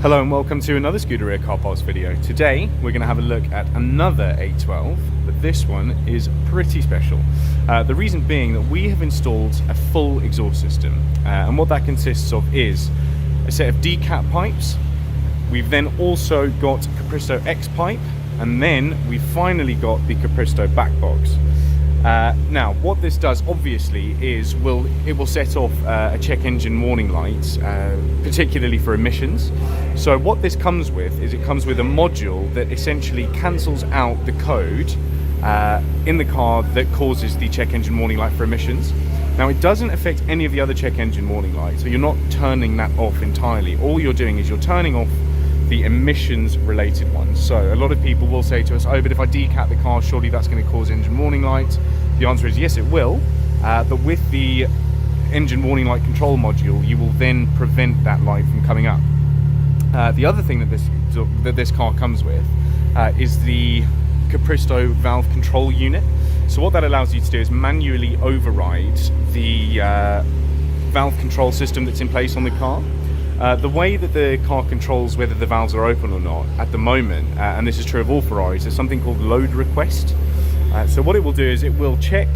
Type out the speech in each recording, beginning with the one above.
Hello and welcome to another Scuderia Car Parts video. Today we're going to have a look at another 812, but this one is pretty special. The reason being that we have installed a full exhaust system, and what that consists of is a set of decap pipes. We've then also got Capristo X pipe, and then we've finally got the Capristo back box. Now what this does obviously is it will set off a check engine warning light, particularly for emissions. So what this comes with is it comes with a module that essentially cancels out the code in the car that causes the check engine warning light for emissions. Now it doesn't affect any of the other check engine warning lights, so you're not turning that off entirely. All you're doing is you're turning off the emissions related ones. So a lot of people will say to us, oh, but if I decap the car, surely that's going to cause engine warning light. The answer is yes, it will, but with the engine warning light control module, you will then prevent that light from coming up. The other thing that this car comes with is the Capristo valve control unit. So what that allows you to do is manually override the valve control system that's in place on the car. The way that the car controls whether the valves are open or not at the moment, and this is true of all Ferraris, is something called load request. So what it will do is it will check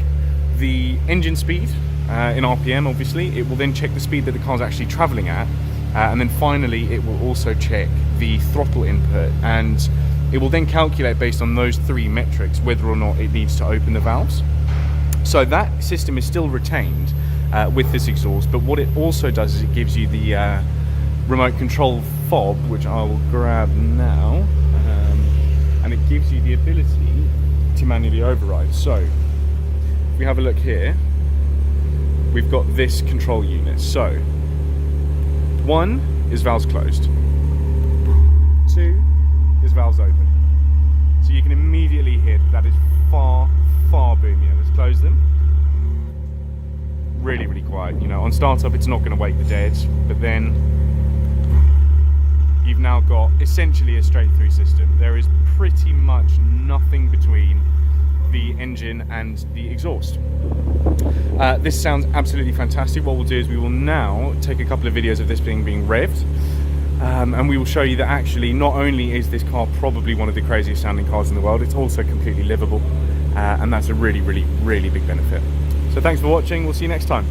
the engine speed in RPM, obviously. It will then check the speed that the car's actually traveling at, and then finally it will also check the throttle input, and it will then calculate based on those three metrics whether or not it needs to open the valves. So that system is still retained with this exhaust, but what it also does is it gives you the remote control fob, which I will grab now, and it gives you the ability to manually override. So if we have a look here, we've got this control unit. So 1 is valves closed, 2 is valves open. So you can immediately hear that is far boomier. Let's close them. Really quiet. You know, on startup it's not going to wake the dead, but then you've now got essentially a straight through system. There is pretty much nothing between the engine and the exhaust. This sounds absolutely fantastic. What we'll do is we will now take a couple of videos of this being revved, and we will show you that actually not only is this car probably one of the craziest sounding cars in the world, it's also completely livable, and that's a really big benefit. So thanks for watching. We'll see you next time.